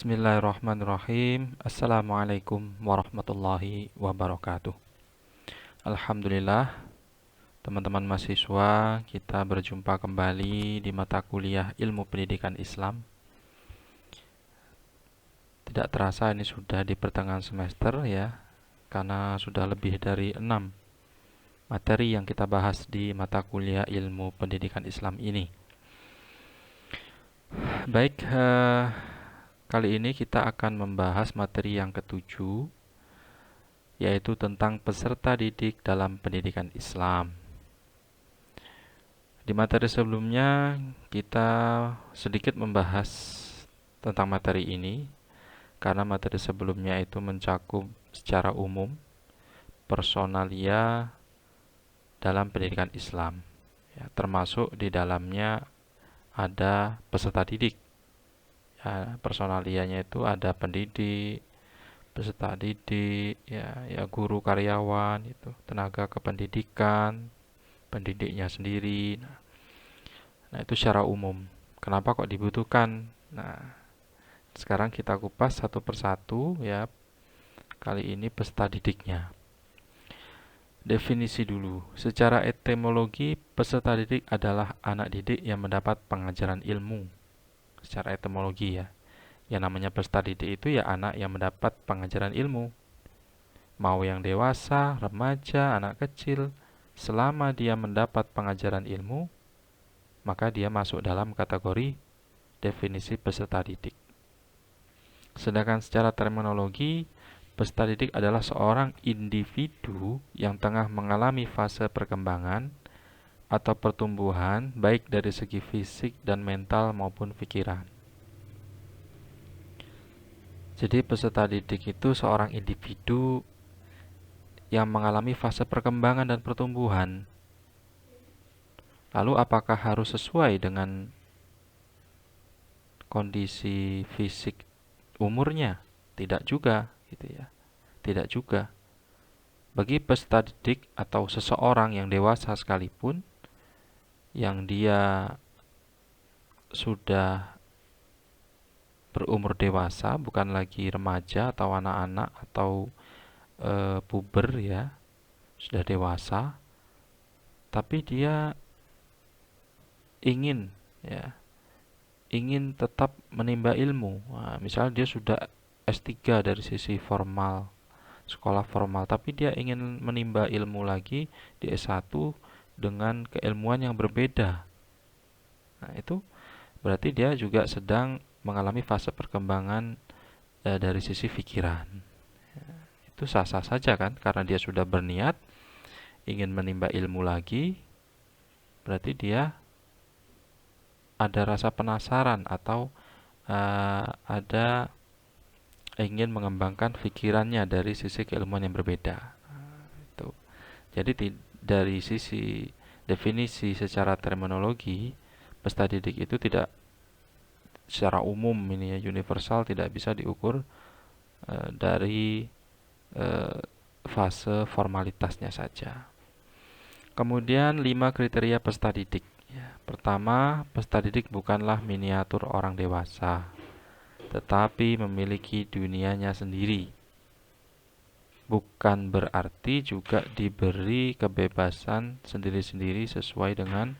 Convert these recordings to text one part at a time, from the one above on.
Bismillahirrahmanirrahim. Assalamualaikum warahmatullahi wabarakatuh. Alhamdulillah, teman-teman mahasiswa, kita berjumpa kembali di mata kuliah Ilmu Pendidikan Islam. Tidak terasa ini sudah di pertengahan semester ya, karena sudah lebih dari 6 materi yang kita bahas di mata kuliah Ilmu Pendidikan Islam ini. Baik, kali ini kita akan membahas materi yang ketujuh, yaitu tentang peserta didik dalam pendidikan Islam. Di materi sebelumnya kita sedikit membahas tentang materi ini, karena materi sebelumnya itu mencakup secara umum personalia dalam pendidikan Islam, ya, termasuk di dalamnya ada peserta didik. Ya, personalianya itu ada pendidik, peserta didik, ya guru, karyawan, itu tenaga kependidikan, pendidiknya sendiri. Nah, itu secara umum. Kenapa kok dibutuhkan? Nah, sekarang kita kupas satu persatu ya. Kali ini peserta didiknya. Definisi dulu. Secara etimologi, peserta didik adalah anak didik yang mendapat pengajaran ilmu. Secara etimologi ya. Yang namanya peserta didik itu ya anak yang mendapat pengajaran ilmu. Mau yang dewasa, remaja, anak kecil, selama dia mendapat pengajaran ilmu, maka dia masuk dalam kategori definisi peserta didik. Sedangkan secara terminologi, peserta didik adalah seorang individu yang tengah mengalami fase perkembangan atau pertumbuhan baik dari segi fisik dan mental maupun pikiran. Jadi peserta didik itu seorang individu yang mengalami fase perkembangan dan pertumbuhan. Lalu apakah harus sesuai dengan kondisi fisik umurnya? Tidak juga, gitu ya. Tidak juga. Bagi peserta didik atau seseorang yang dewasa sekalipun, yang dia sudah berumur dewasa, bukan lagi remaja atau anak-anak atau puber ya, sudah dewasa, tapi dia ingin ya, ingin tetap menimba ilmu. Nah, misalnya dia sudah S3 dari sisi formal, sekolah formal, tapi dia ingin menimba ilmu lagi di S1 dengan keilmuan yang berbeda. Nah, itu berarti dia juga sedang mengalami fase perkembangan dari sisi pikiran. Itu sah-sah saja kan, karena dia sudah berniat ingin menimba ilmu lagi, berarti dia ada rasa penasaran atau ada ingin mengembangkan pikirannya dari sisi keilmuan yang berbeda. Itu. Jadi dari sisi definisi secara terminologi, peserta didik itu tidak secara umum ini ya, universal, tidak bisa diukur dari fase formalitasnya saja. Kemudian 5 kriteria peserta didik. Ya, pertama, peserta didik bukanlah miniatur orang dewasa, tetapi memiliki dunianya sendiri. Bukan berarti juga diberi kebebasan sendiri-sendiri sesuai dengan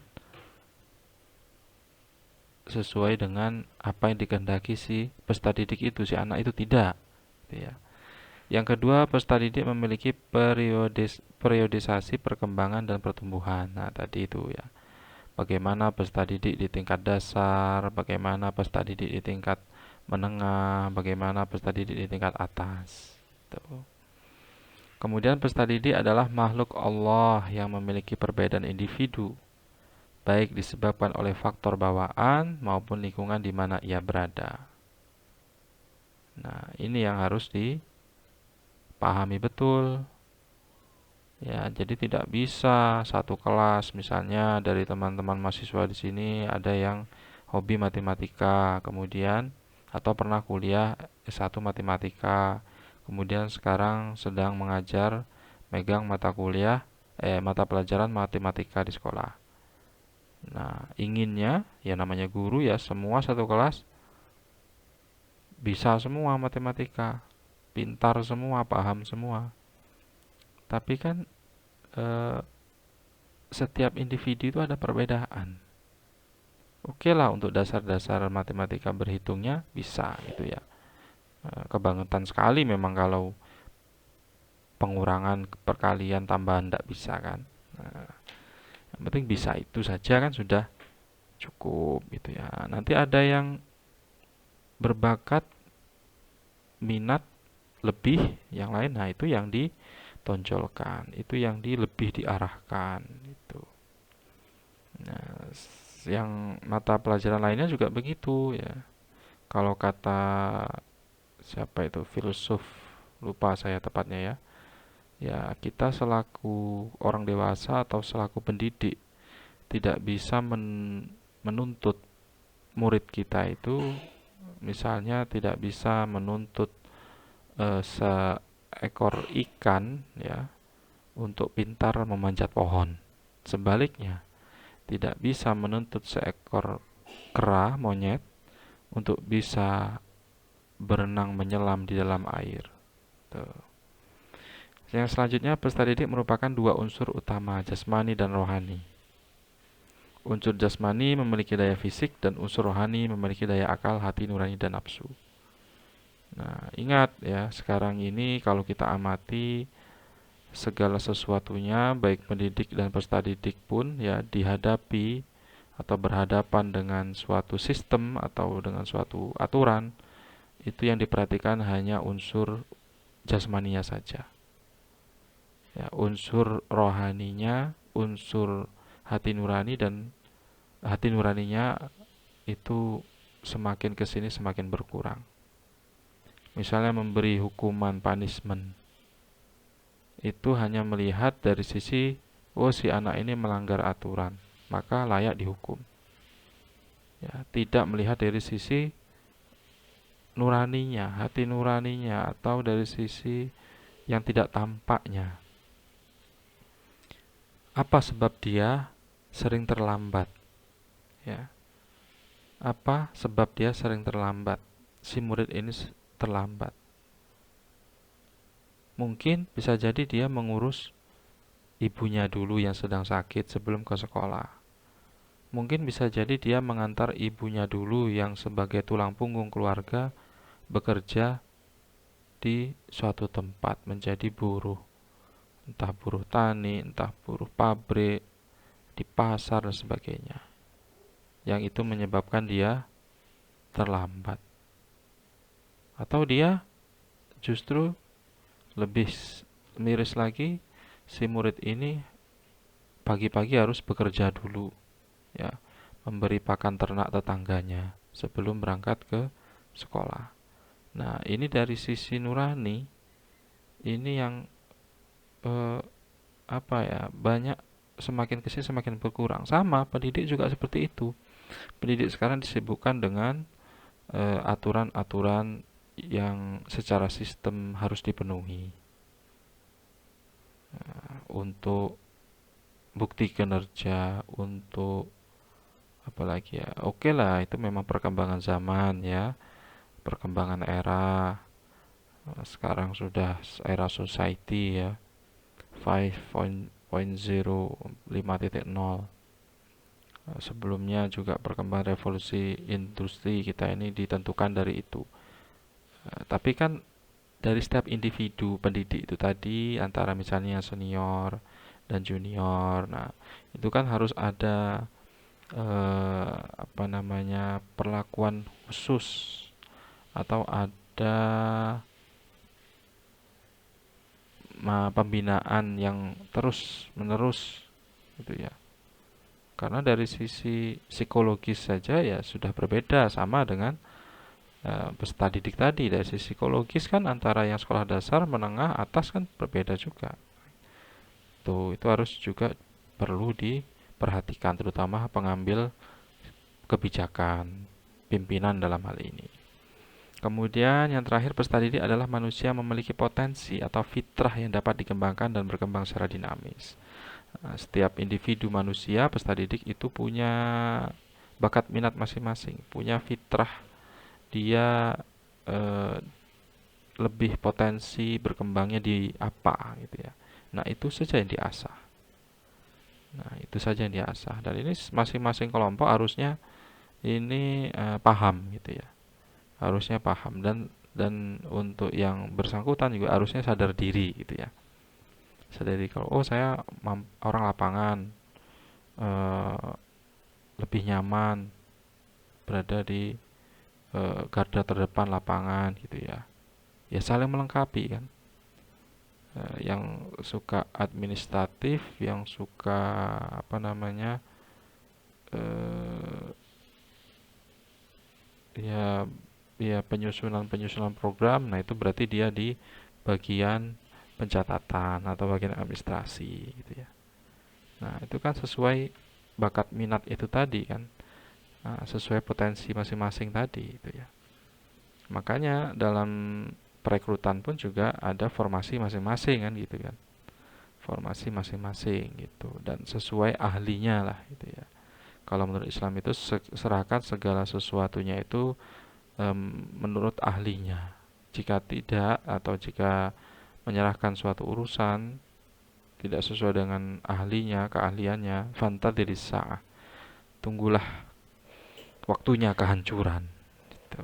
apa yang dikehendaki si peserta didik itu, si anak itu, tidak. Ya. Yang kedua, peserta didik memiliki periodisasi perkembangan dan pertumbuhan. Nah, tadi itu ya. Bagaimana peserta didik di tingkat dasar, bagaimana peserta didik di tingkat menengah, bagaimana peserta didik di tingkat atas. Tuh. Kemudian peserta didik adalah makhluk Allah yang memiliki perbedaan individu, baik disebabkan oleh faktor bawaan maupun lingkungan di mana ia berada. Nah, ini yang harus dipahami betul. Ya, jadi tidak bisa satu kelas, misalnya dari teman-teman mahasiswa di sini ada yang hobi matematika, kemudian atau pernah kuliah S1 matematika, kemudian sekarang sedang mengajar megang mata pelajaran matematika di sekolah. Nah, inginnya ya namanya guru ya, semua satu kelas bisa semua matematika, pintar semua, paham semua. Tapi kan eh, setiap individu itu ada perbedaan. Oke lah untuk dasar-dasar matematika berhitungnya bisa gitu ya. Kebangetan sekali memang kalau pengurangan, perkalian, tambahan tidak bisa kan. Nah, yang penting bisa itu saja kan sudah cukup gitu ya. Nanti ada yang berbakat, minat lebih, yang lain, nah itu yang ditonjolkan, itu yang lebih diarahkan itu. Nah, yang mata pelajaran lainnya juga begitu ya. Kalau kata siapa itu filsuf, lupa saya tepatnya ya. Ya, kita selaku orang dewasa atau selaku pendidik tidak bisa menuntut murid kita itu, misalnya tidak bisa menuntut seekor ikan ya untuk pintar memanjat pohon. Sebaliknya, tidak bisa menuntut seekor kera monyet untuk bisa berenang menyelam di dalam air. Tuh. Yang selanjutnya, peserta didik merupakan dua unsur utama, jasmani dan rohani. Unsur jasmani memiliki daya fisik dan unsur rohani memiliki daya akal, hati nurani, dan nafsu. Nah, ingat ya, sekarang ini kalau kita amati segala sesuatunya, baik pendidik dan peserta didik pun ya dihadapi atau berhadapan dengan suatu sistem atau dengan suatu aturan, itu yang diperhatikan hanya unsur jasmaninya saja. Ya, unsur rohaninya, unsur hati nurani dan hati nuraninya itu semakin kesini semakin berkurang. Misalnya memberi hukuman punishment, itu hanya melihat dari sisi, oh si anak ini melanggar aturan, maka layak dihukum. Ya, tidak melihat dari sisi nuraninya, hati nuraninya, atau dari sisi yang tidak tampaknya. Apa sebab dia sering terlambat? Ya, apa sebab dia sering terlambat? Si murid ini terlambat. Mungkin bisa jadi dia mengurus ibunya dulu yang sedang sakit sebelum ke sekolah. Mungkin bisa jadi dia mengantar ibunya dulu yang sebagai tulang punggung keluarga bekerja di suatu tempat menjadi buruh. Entah buruh tani, entah buruh pabrik, di pasar dan sebagainya. Yang itu menyebabkan dia terlambat. Atau dia justru lebih miris lagi, si murid ini pagi-pagi harus bekerja dulu ya, memberi pakan ternak tetangganya sebelum berangkat ke sekolah. Nah, ini dari sisi nurani, ini yang eh, apa ya, banyak semakin kesini semakin berkurang. Sama pendidik juga seperti itu. Pendidik sekarang disibukkan dengan aturan-aturan yang secara sistem harus dipenuhi. Untuk bukti kinerja, untuk apalagi ya, oke lah itu memang perkembangan zaman ya, perkembangan era. Sekarang sudah era society ya, 5.0, 5.0. Sebelumnya juga perkembangan revolusi industri kita ini ditentukan dari itu. Tapi kan dari setiap individu pendidik itu tadi, antara misalnya senior dan junior, nah itu kan harus ada apa namanya, perlakuan khusus, atau ada pembinaan yang terus menerus gitu ya. Karena dari sisi psikologis saja ya sudah berbeda, sama dengan peserta didik tadi. Dari sisi psikologis kan antara yang sekolah dasar, menengah, atas kan berbeda juga. Tuh, itu harus juga perlu diperhatikan, terutama pengambil kebijakan, pimpinan dalam hal ini. Kemudian yang terakhir, peserta didik adalah manusia memiliki potensi atau fitrah yang dapat dikembangkan dan berkembang secara dinamis. Nah, setiap individu manusia peserta didik itu punya bakat minat masing-masing, punya fitrah. Dia eh, lebih potensi berkembangnya di apa gitu ya. Nah, itu saja yang diasah. Nah, itu saja yang diasah. Dan ini masing-masing kelompok harusnya ini paham gitu ya. Harusnya paham, dan untuk yang bersangkutan juga harusnya sadar diri gitu ya. Sadar diri kalau oh saya orang lapangan, eh, lebih nyaman berada di garda terdepan lapangan gitu ya. Ya saling melengkapi kan. Yang suka administratif, yang suka apa namanya, eh, ya ya penyusunan program. Nah, itu berarti dia di bagian pencatatan atau bagian administrasi gitu ya. Nah, itu kan sesuai bakat minat itu tadi kan. Nah, sesuai potensi masing-masing tadi itu ya. Makanya dalam perekrutan pun juga ada formasi masing-masing kan gitu kan. Formasi masing-masing gitu dan sesuai ahlinya lah gitu ya. Kalau menurut Islam itu serahkan segala sesuatunya itu menurut ahlinya. Jika tidak atau jika menyerahkan suatu urusan tidak sesuai dengan ahlinya, keahliannya, fantadhiris. Tunggulah waktunya kehancuran. Gitu.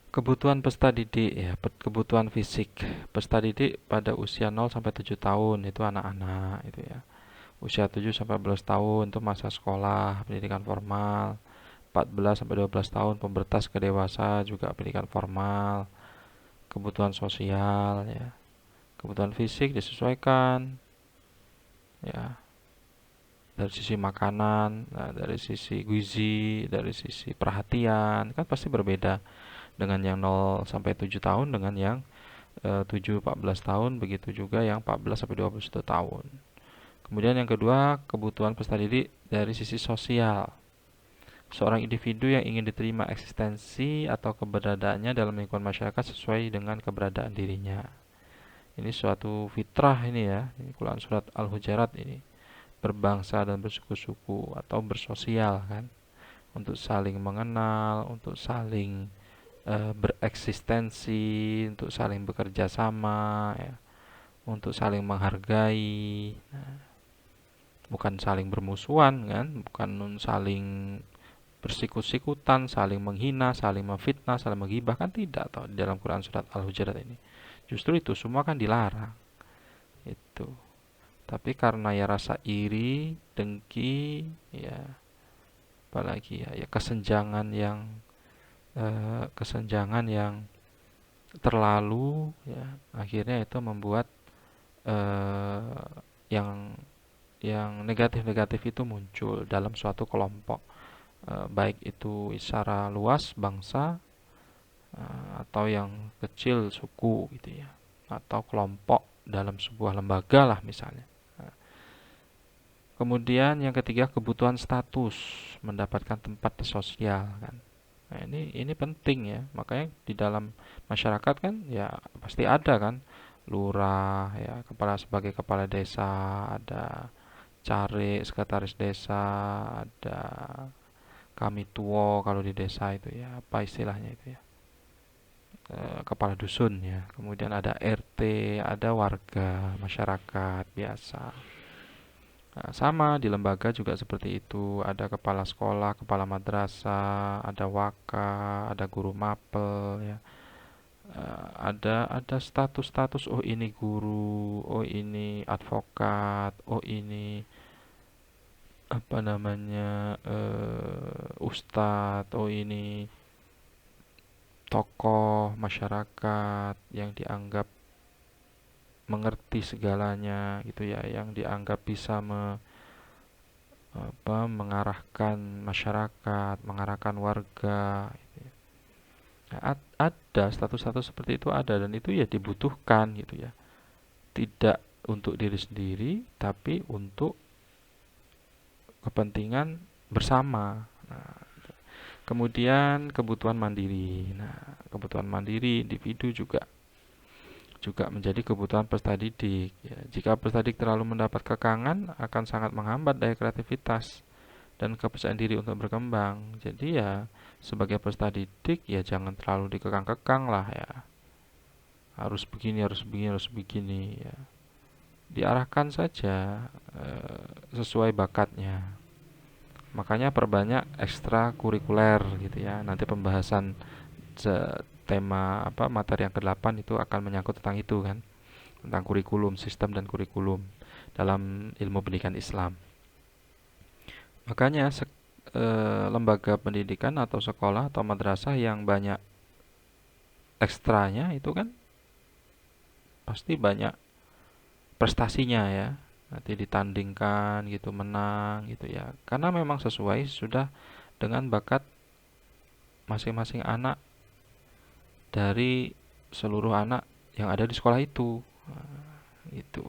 Kebutuhan peserta didik ya, kebutuhan fisik. Peserta didik pada usia 0 sampai 7 tahun itu anak-anak itu ya. Usia 7 sampai 14 tahun itu masa sekolah, pendidikan formal. 14 sampai 12 tahun pubertas ke dewasa juga pendidikan formal. Kebutuhan sosial ya. Kebutuhan fisik disesuaikan ya, dari sisi makanan, nah, dari sisi gizi, dari sisi perhatian kan pasti berbeda dengan yang 0 sampai 7 tahun dengan yang 7 14 tahun, begitu juga yang 14 sampai 21 tahun. Kemudian yang kedua, kebutuhan peserta didik dari sisi sosial. Seorang individu yang ingin diterima eksistensi atau keberadaannya dalam lingkungan masyarakat sesuai dengan keberadaan dirinya. Ini suatu fitrah ini ya, ini Quran surat Al-Hujarat ini. Berbangsa dan bersuku-suku atau bersosial kan. Untuk saling mengenal, untuk saling bereksistensi, untuk saling bekerja sama ya, untuk saling menghargai. Nah, bukan saling bermusuhan kan, bukan saling bersikut-sikutan, saling menghina, saling memfitnah, saling menggibah kan tidak toh di dalam Quran surat Al-Hujurat ini. Justru itu semua kan dilarang. Itu. Tapi karena ya rasa iri, dengki, ya apalagi ya, ya kesenjangan yang terlalu ya akhirnya itu membuat eh, yang negatif-negatif itu muncul dalam suatu kelompok, baik itu secara luas bangsa, atau yang kecil suku gitu ya, atau kelompok dalam sebuah lembaga lah misalnya. Nah, kemudian yang ketiga kebutuhan status, mendapatkan tempat sosial kan. Nah, ini penting ya. Makanya di dalam masyarakat kan ya pasti ada kan lurah ya, sebagai kepala desa, ada carik, sekretaris desa, ada kami tuo kalau di desa itu ya, apa istilahnya itu ya, kepala dusun ya. Kemudian ada RT, ada warga masyarakat biasa. Nah, sama di lembaga juga seperti itu. Ada kepala sekolah, kepala madrasah, ada waka, ada guru mapel ya. Ada status-status. Oh ini guru, oh ini advokat, oh ini apa namanya, ustadz, oh ini tokoh masyarakat yang dianggap mengerti segalanya gitu ya, yang dianggap bisa mengarahkan masyarakat, mengarahkan warga gitu ya. Nah, ada status-status seperti itu ada, dan itu ya dibutuhkan gitu ya. Tidak untuk diri sendiri tapi untuk kepentingan bersama. Nah, kemudian kebutuhan mandiri. Nah, kebutuhan mandiri individu juga menjadi kebutuhan peserta didik. Ya, jika peserta didik terlalu mendapat kekangan, akan sangat menghambat daya kreativitas dan kepercayaan diri untuk berkembang. Jadi ya sebagai peserta didik ya jangan terlalu dikekang-kekang lah ya. Harus begini, harus begini, harus begini ya. Diarahkan saja sesuai bakatnya. Makanya perbanyak ekstra kurikuler gitu ya. Nanti pembahasan tema apa materi yang ke-8 itu akan menyangkut tentang itu kan, tentang kurikulum, sistem dan kurikulum dalam ilmu pendidikan Islam. Makanya lembaga pendidikan atau sekolah atau madrasah yang banyak ekstranya itu kan pasti banyak prestasinya ya. Nanti ditandingkan gitu, menang gitu ya. Karena memang sesuai sudah dengan bakat masing-masing anak dari seluruh anak yang ada di sekolah itu. Gitu.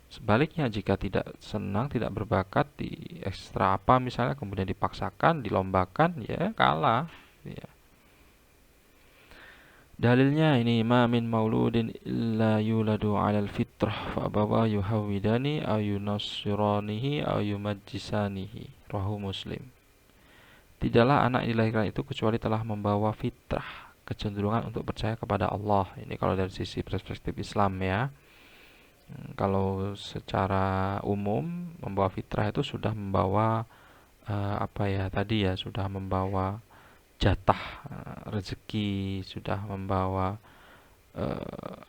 Sebaliknya jika tidak senang, tidak berbakat di ekstra apa misalnya kemudian dipaksakan, dilombakan ya kalah ya. Dalilnya ini ma min mauludin illa yuladu 'alal fitrah fa abawa yuhawidani aw yunassiranihi aw yumajjisanihi. Rawahu Muslim. Tidaklah anak yang dilahirkan itu kecuali telah membawa fitrah, kecenderungan untuk percaya kepada Allah. Ini kalau dari sisi perspektif Islam ya. Kalau secara umum membawa fitrah itu sudah membawa apa ya tadi ya, sudah membawa jatah rezeki, sudah membawa eh,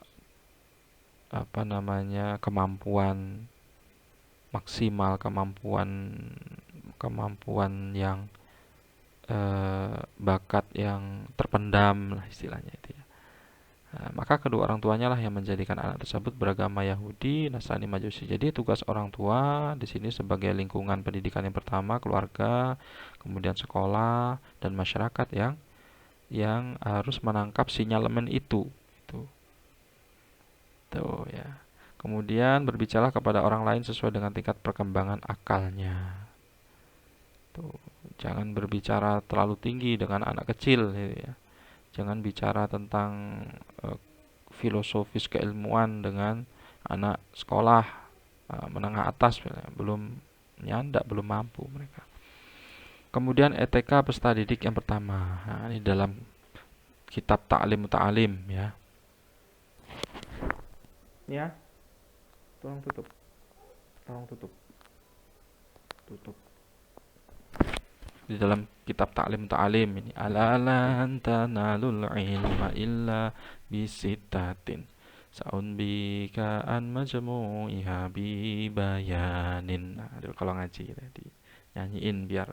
apa namanya kemampuan maksimal, kemampuan kemampuan yang bakat yang terpendam lah istilahnya itu ya. Nah, maka kedua orang tuanya lah yang menjadikan anak tersebut beragama Yahudi, Nasrani, Majusi. Jadi tugas orang tua di sini sebagai lingkungan pendidikan yang pertama keluarga, kemudian sekolah dan masyarakat yang harus menangkap sinyalemen itu. Tuh ya. Kemudian berbicara kepada orang lain sesuai dengan tingkat perkembangan akalnya. Tuh, jangan berbicara terlalu tinggi dengan anak kecil gitu ya. Jangan bicara tentang eh, filosofis keilmuan dengan anak sekolah menengah atas belum nyanda, belum mampu mereka. Kemudian ETK peserta didik yang pertama. Nah, ini dalam kitab Ta'lim Ta'alim ya. Ya, tolong tutup. Tolong tutup. Tutup. Di dalam kitab Ta'lim Ta'alim ini alalan tanalul ilma illa bisittatin saun bika an majmu'iha bibayanin. Nah, kalau ngaji tadi nyanyiin biar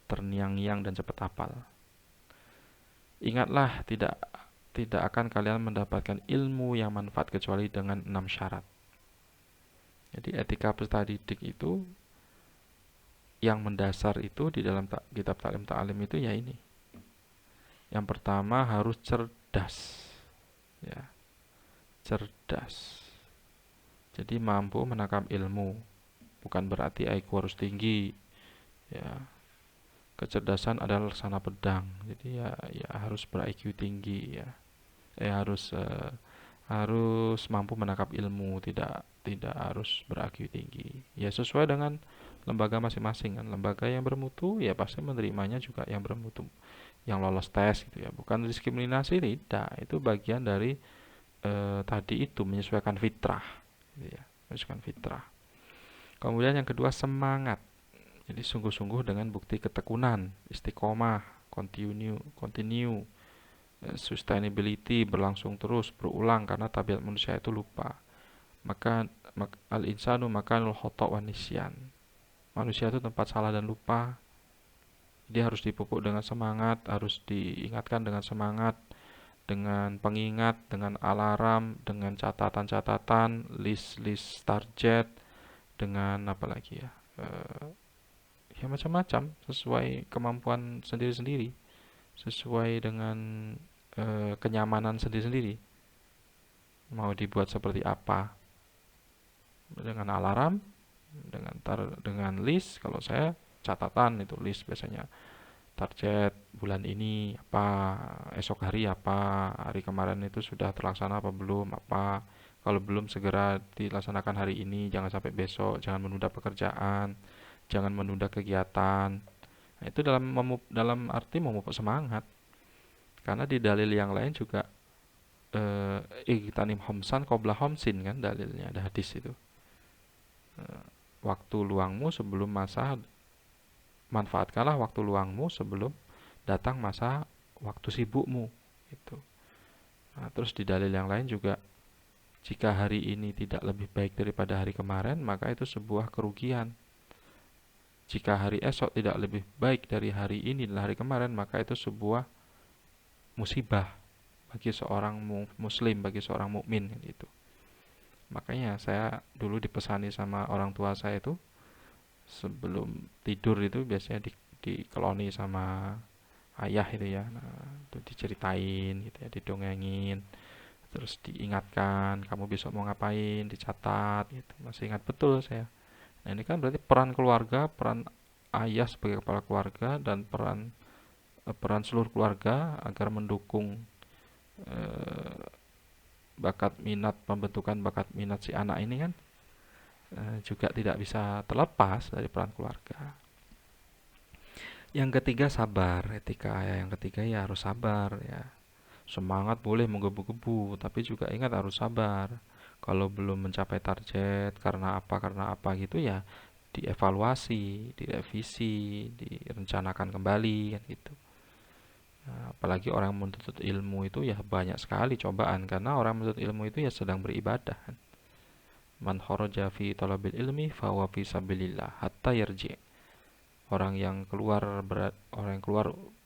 terngiang-ngiang dan cepat hafal. Ingatlah tidak akan kalian mendapatkan ilmu yang manfaat kecuali dengan 6 syarat. Jadi etika peserta didik itu yang mendasar itu di dalam kitab Ta'lim Ta'alim itu ya ini. Yang pertama harus cerdas. Ya, cerdas. Jadi mampu menangkap ilmu. Bukan berarti IQ harus tinggi. Ya, kecerdasan adalah laksana pedang. Jadi ya harus ber-IQ tinggi ya. Harus mampu menangkap ilmu, tidak harus ber-IQ tinggi. Ya sesuai dengan lembaga masing-masing kan. Lembaga yang bermutu ya pasti menerimanya juga yang bermutu, yang lolos tes gitu ya. Bukan diskriminasi, tidak. Itu bagian dari tadi itu menyesuaikan fitrah gitu ya. Menyesuaikan fitrah. Kemudian yang kedua semangat. Jadi sungguh-sungguh dengan bukti ketekunan, istiqomah, continue, sustainability, berlangsung terus, berulang karena tabiat manusia itu lupa. Maka al-insanu makanul khata' wa nisyan. Manusia itu tempat salah dan lupa. Dia harus dipupuk dengan semangat, harus diingatkan dengan semangat, dengan pengingat, dengan alarm, dengan catatan-catatan, list-list target, dengan apa lagi ya? Ya macam-macam sesuai kemampuan sendiri-sendiri, sesuai dengan kenyamanan sendiri-sendiri. Mau dibuat seperti apa? Dengan alarm, dengan list. Kalau saya catatan itu list biasanya target bulan ini apa, esok hari apa, hari kemarin itu sudah terlaksana apa belum, apa. Kalau belum segera dilaksanakan hari ini, jangan sampai besok, jangan menunda pekerjaan, jangan menunda kegiatan. Nah, itu dalam arti memupuk semangat. Karena di dalil yang lain juga igtanim homsan qabla homsin kan dalilnya, ada hadis itu. Waktu luangmu sebelum masa manfaatkanlah waktu luangmu sebelum datang masa waktu sibukmu itu. Nah, terus di dalil yang lain juga jika hari ini tidak lebih baik daripada hari kemarin, maka itu sebuah kerugian. Jika hari esok tidak lebih baik dari hari ini dan hari kemarin, maka itu sebuah musibah bagi seorang muslim, bagi seorang mukmin gitu. Makanya saya dulu dipesani sama orang tua saya itu sebelum tidur itu biasanya dikeloni sama ayah itu ya. Nah, itu diceritain gitu ya, didongengin, terus diingatkan kamu besok mau ngapain, dicatat gitu. Masih ingat betul saya. Nah, ini kan berarti peran keluarga, peran ayah sebagai kepala keluarga dan peran seluruh keluarga agar mendukung eh, pembentukan bakat minat si anak ini kan juga tidak bisa terlepas dari peran keluarga. Yang ketiga sabar, etika ya. Yang ketiga ya harus sabar ya. Semangat boleh menggebu-gebu, tapi juga ingat harus sabar. Kalau belum mencapai target karena apa gitu ya dievaluasi, direvisi, direncanakan kembali kan gitu. Nah, apalagi orang menuntut ilmu itu ya banyak sekali cobaan karena orang menuntut ilmu itu ya sedang beribadah kan. Man kharaja fi talabil ilmi fahuwa fi sabilillah hatta yarji. Orang yang keluar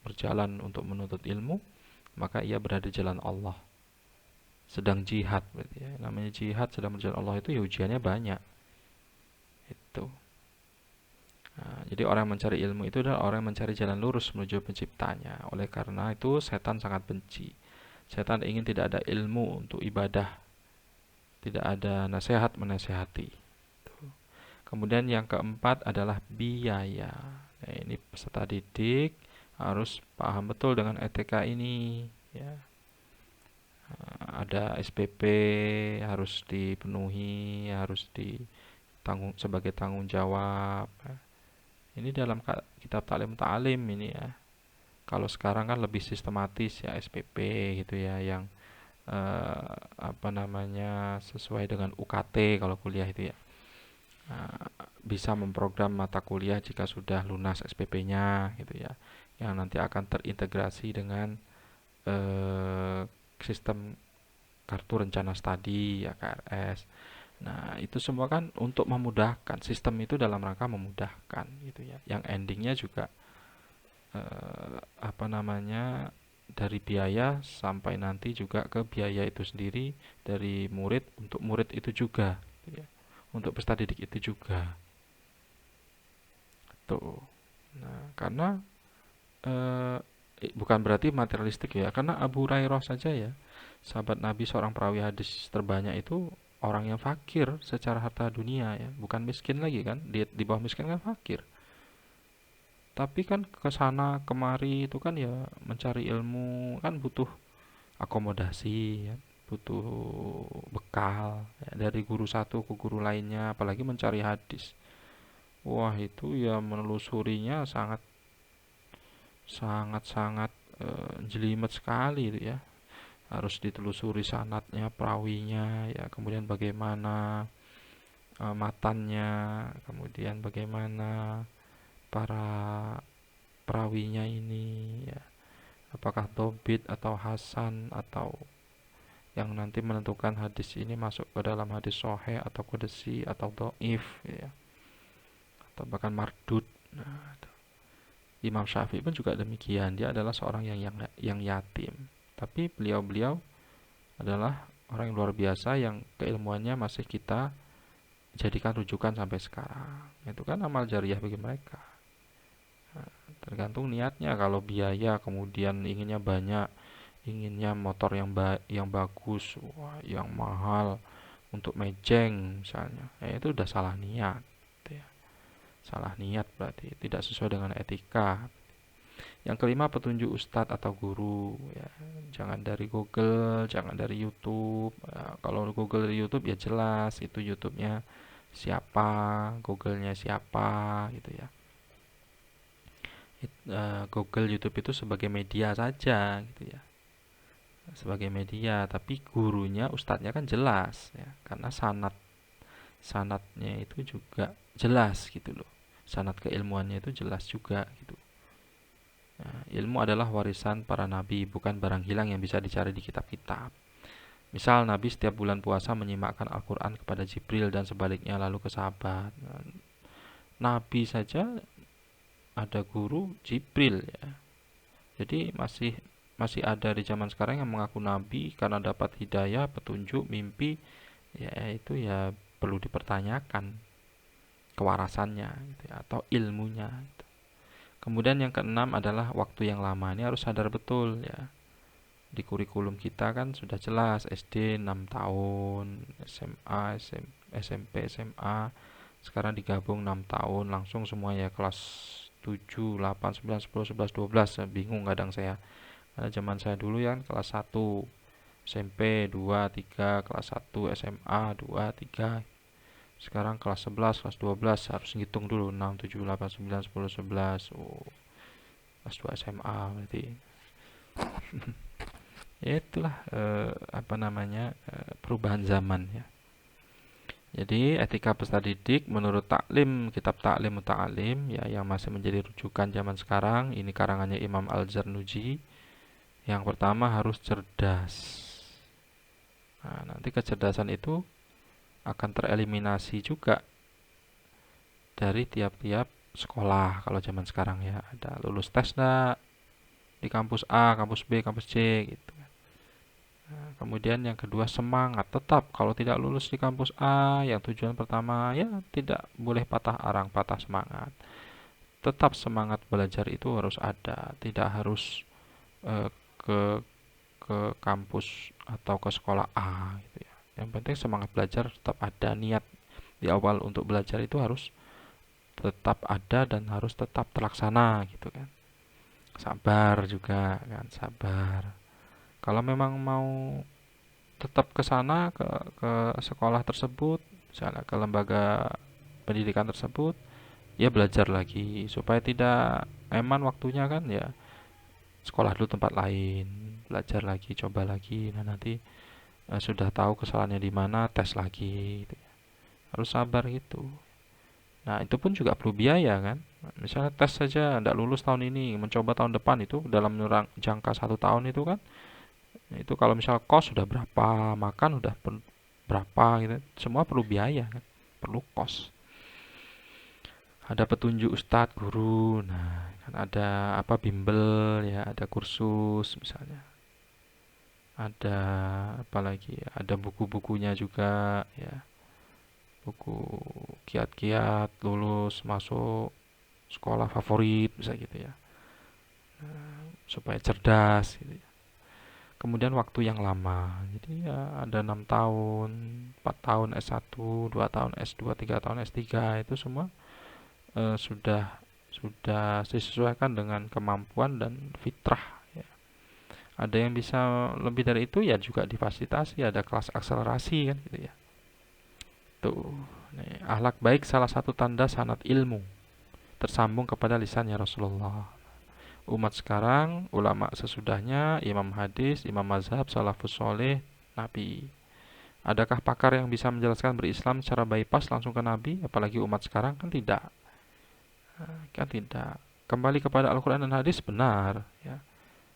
berjalan untuk menuntut ilmu, maka ia berada di jalan Allah. Sedang jihad berarti ya. Namanya jihad sedang berjalan Allah itu ya ujiannya banyak. Itu. Nah, jadi orang yang mencari ilmu itu adalah orang yang mencari jalan lurus menuju penciptanya. Oleh karena itu setan sangat benci. Setan ingin tidak ada ilmu untuk ibadah, tidak ada nasihat menasehati. Kemudian yang keempat adalah biaya. Nah, ini peserta didik harus paham betul dengan etika ini. Ya. Ada SPP harus dipenuhi, harus ditanggung sebagai tanggung jawab. Ini dalam kitab Ta'lim ini ya. Kalau sekarang kan lebih sistematis ya SPP gitu ya, yang apa namanya sesuai dengan UKT kalau kuliah itu ya. Nah, bisa memprogram mata kuliah jika sudah lunas SPP-nya gitu ya, yang nanti akan terintegrasi dengan sistem kartu rencana studi ya KRS. Nah, itu semua kan untuk memudahkan, sistem itu dalam rangka memudahkan gitu ya. Yang endingnya juga apa namanya dari biaya sampai nanti juga ke biaya itu sendiri dari murid untuk murid itu juga gitu ya. Untuk peserta didik itu juga. Tuh. Nah, karena eh, bukan berarti materialistik ya, karena Abu Hurairah saja ya, sahabat Nabi seorang perawi hadis terbanyak itu orang yang fakir secara harta dunia ya, bukan miskin lagi kan, di bawah miskin kan fakir. Tapi kan ke sana kemari itu kan ya mencari ilmu kan butuh akomodasi ya, butuh bekal ya, dari guru satu ke guru lainnya, apalagi mencari hadis. Wah, itu ya menelusurinya sangat sangat sangat jelimet sekali itu ya. Harus ditelusuri sanatnya, perawinya ya, kemudian bagaimana matannya, kemudian bagaimana para perawinya ini ya, apakah dobit atau hasan atau yang nanti menentukan hadis ini masuk ke dalam hadis sahih atau qudsi atau dhaif ya, atau bahkan mardud. Nah, Imam Syafi'i pun juga demikian. Dia adalah seorang yang yatim. Tapi beliau-beliau adalah orang yang luar biasa yang keilmuannya masih kita jadikan rujukan sampai sekarang. Itu kan amal jariah bagi mereka. Nah, tergantung niatnya. Kalau biaya kemudian inginnya banyak, inginnya motor yang bagus, wah, yang mahal untuk mejeng misalnya, itu udah salah niat. Gitu ya. Salah niat berarti tidak sesuai dengan etika. Yang kelima petunjuk ustadz atau guru ya. Jangan dari Google, jangan dari YouTube ya, kalau Google dari YouTube ya jelas itu YouTube-nya siapa, Google-nya siapa gitu ya. Google, YouTube itu sebagai media saja gitu ya, sebagai media, tapi gurunya, ustadznya kan jelas ya, karena sanatnya itu juga jelas gitu loh, sanat keilmuannya itu jelas juga gitu. Nah, ilmu adalah warisan para nabi, bukan barang hilang yang bisa dicari di kitab-kitab. Misal Nabi setiap bulan puasa menyimakkan Al-Quran kepada Jibril dan sebaliknya lalu ke sahabat. Nah, Nabi saja ada guru Jibril ya. Jadi masih masih ada di zaman sekarang yang mengaku nabi karena dapat hidayah, petunjuk, mimpi, ya itu ya perlu dipertanyakan kewarasannya gitu ya, atau ilmunya gitu. Kemudian yang keenam adalah waktu yang lama. Ini harus sadar betul ya. Di kurikulum kita kan sudah jelas SD 6 tahun, SMA, SMP, SMA. Sekarang digabung 6 tahun langsung semuanya kelas 7, 8, 9, 10, 11, 12. Bingung kadang saya. Karena zaman saya dulu ya kelas 1 SMP, 2, 3, kelas 1 SMA, 2, 3. Sekarang kelas 11, kelas 12 harus ngitung dulu 6, 7, 8, 9, 10, 11. Oh, kelas 2 SMA berarti. Ya itulah apa namanya, perubahan zaman ya. Jadi etika peserta didik menurut Taklim, kitab Taklim Muta'alim ya, yang masih menjadi rujukan zaman sekarang, ini karangannya Imam Al-Zarnuji. Yang pertama harus cerdas. Nah, nanti kecerdasan itu akan tereliminasi juga dari tiap-tiap sekolah kalau zaman sekarang ya. Ada lulus tes enggak di kampus A, kampus B, kampus C gitu. Nah, kemudian yang kedua semangat, tetap kalau tidak lulus di kampus A yang tujuan pertama ya tidak boleh patah arang, patah semangat. Tetap semangat belajar itu harus ada, tidak harus eh, ke ke kampus atau ke sekolah A gitu ya. Yang penting semangat belajar tetap ada, niat di awal untuk belajar itu harus tetap ada dan harus tetap terlaksana gitu kan. Sabar juga kan, sabar. Kalau memang mau tetap ke sana, ke sekolah tersebut, misalnya ke lembaga pendidikan tersebut, ya belajar lagi supaya tidak eman waktunya kan ya, sekolah dulu tempat lain, belajar lagi, coba lagi. Nah, nanti sudah tahu kesalahannya di mana, tes lagi gitu. Harus sabar gitu. Nah, itu pun juga perlu biaya kan. Misalnya tes saja tidak lulus tahun ini, mencoba tahun depan, itu dalam jangka 1 tahun itu kan. Itu kalau misal kos sudah berapa, makan udah berapa gitu. Semua perlu biaya kan. Perlu kos. Ada petunjuk ustadz, guru. Nah, kan ada apa, bimbel ya, ada kursus misalnya. Ada apa lagi ya? Ada buku-bukunya juga ya. Buku kiat-kiat lulus masuk sekolah favorit bisa gitu ya, supaya cerdas gitu ya. Kemudian waktu yang lama, jadi ya ada 6 tahun, 4 tahun S1, 2 tahun S2, 3 tahun S3, itu semua sudah disesuaikan dengan kemampuan dan fitrah ya. Ada yang bisa lebih dari itu ya juga difasilitasi, ada kelas akselerasi kan gitu ya. Tuh, nih, akhlak baik salah satu tanda sanad ilmu tersambung kepada lisannya Rasulullah. Umat sekarang, ulama sesudahnya, imam hadis, imam mazhab, salafus soleh, nabi. Adakah pakar yang bisa menjelaskan berislam secara bypass langsung ke nabi? Apalagi umat sekarang kan tidak. Kan tidak. Kembali kepada Al-Quran dan hadis benar. Ya.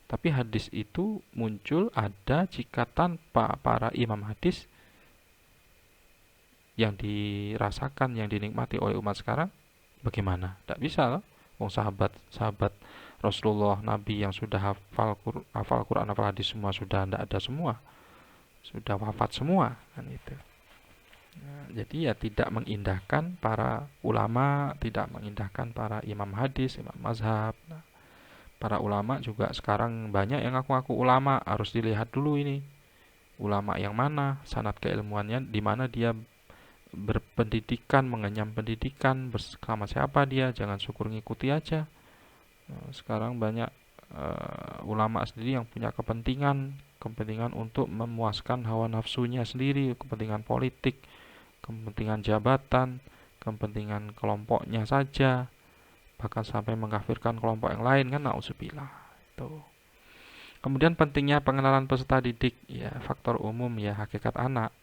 Tapi hadis itu muncul ada jika tanpa para imam hadis yang dirasakan, yang dinikmati oleh umat sekarang, bagaimana? Tidak bisa loh. Wong sahabat Rasulullah, Nabi yang sudah hafal Quran, hafal hadis semua sudah tidak ada semua, sudah wafat semua kan itu. Nah, jadi ya tidak mengindahkan para ulama, tidak mengindahkan para imam hadis, imam mazhab. Nah, para ulama juga sekarang banyak yang ngaku-ngaku ulama, harus dilihat dulu ini ulama yang mana, sanad keilmuannya di mana dia berpendidikan, mengenyam pendidikan, bersama siapa dia, jangan syukur ngikuti aja. Sekarang banyak ulama sendiri yang punya kepentingan untuk memuaskan hawa nafsunya sendiri, kepentingan politik, kepentingan jabatan, kepentingan kelompoknya saja. bahkan sampai mengkafirkan kelompok yang lain kan, nauzubillah. Itu. Kemudian pentingnya pengenalan peserta didik, ya faktor umum ya hakikat anak.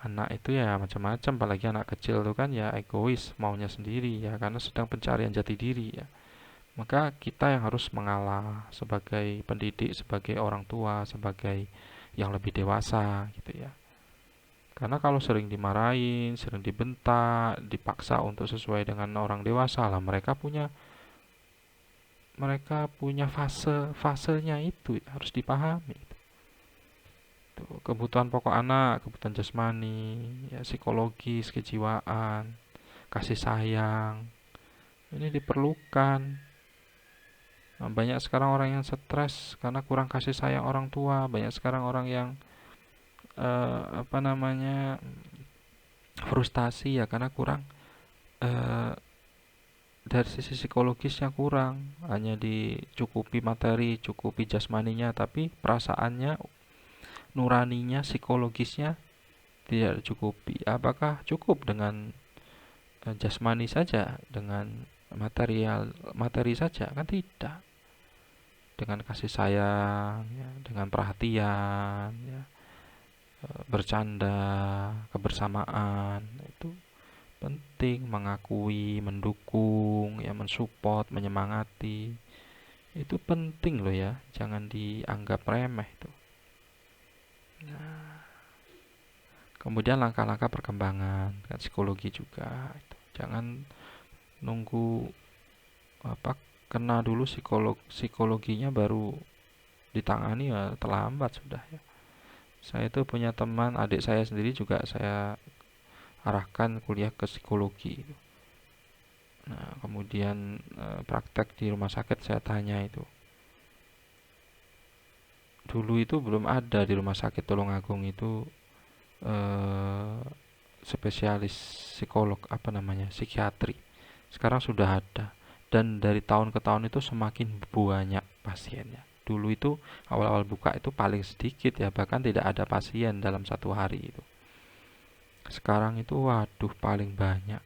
Anak itu ya macam-macam, apalagi anak kecil itu kan ya egois, maunya sendiri ya karena sedang pencarian jati diri ya. Maka kita yang harus mengalah sebagai pendidik, sebagai orang tua, sebagai yang lebih dewasa gitu ya. Karena kalau sering dimarahin, sering dibentak, dipaksa untuk sesuai dengan orang dewasa lah, mereka punya fasenya itu ya, harus dipahami. Tuh, kebutuhan pokok anak, kebutuhan jasmani, ya psikologis, kejiwaan, kasih sayang, ini diperlukan. Nah, banyak sekarang orang yang stres karena kurang kasih sayang orang tua. Banyak sekarang orang yang apa namanya frustasi ya karena kurang eh, dari sisi psikologisnya kurang. Hanya dicukupi materi, cukupi jasmaninya, tapi perasaannya, nuraninya, psikologisnya tidak dicukupi. Apakah cukup dengan jasmani saja, dengan materi saja? Kan tidak. Dengan kasih sayang, ya, dengan perhatian, ya, bercanda, kebersamaan itu penting, mengakui, mendukung, ya mensupport, menyemangati. Itu penting loh ya, jangan dianggap remeh itu. Nah, kemudian langkah-langkah perkembangan kan psikologi juga itu. Jangan nunggu apa kena dulu psikologinya baru ditangani, ya terlambat sudah ya. Saya itu punya teman, adik saya sendiri juga saya arahkan kuliah ke psikologi. Nah, kemudian praktek di rumah sakit saya tanya itu. Dulu itu belum ada di rumah sakit Tulungagung itu eh, spesialis psikolog, apa namanya, psikiatri. Sekarang sudah ada. Dan dari tahun ke tahun itu semakin banyak pasiennya. Dulu itu awal-awal buka itu paling sedikit ya, bahkan tidak ada pasien dalam satu hari itu. Sekarang itu waduh paling banyak,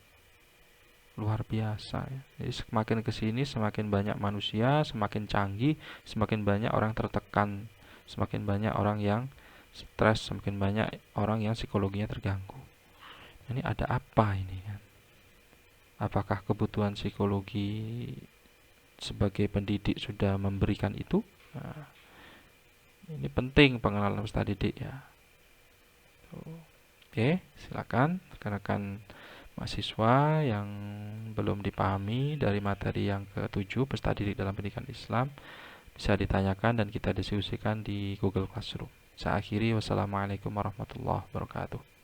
luar biasa ya. Jadi semakin kesini semakin banyak manusia, semakin canggih, semakin banyak orang tertekan, semakin banyak orang yang stres, semakin banyak orang yang psikologinya terganggu. Ini ada apa ini kan? Apakah kebutuhan psikologi sebagai pendidik sudah memberikan itu? Nah, ini penting pengenalan peserta didik ya. Oke, silakan rekan-rekan mahasiswa yang belum dipahami dari materi yang ketujuh peserta didik dalam pendidikan Islam bisa ditanyakan dan kita diskusikan di Google Classroom. Saya akhiri, wassalamualaikum warahmatullahi wabarakatuh.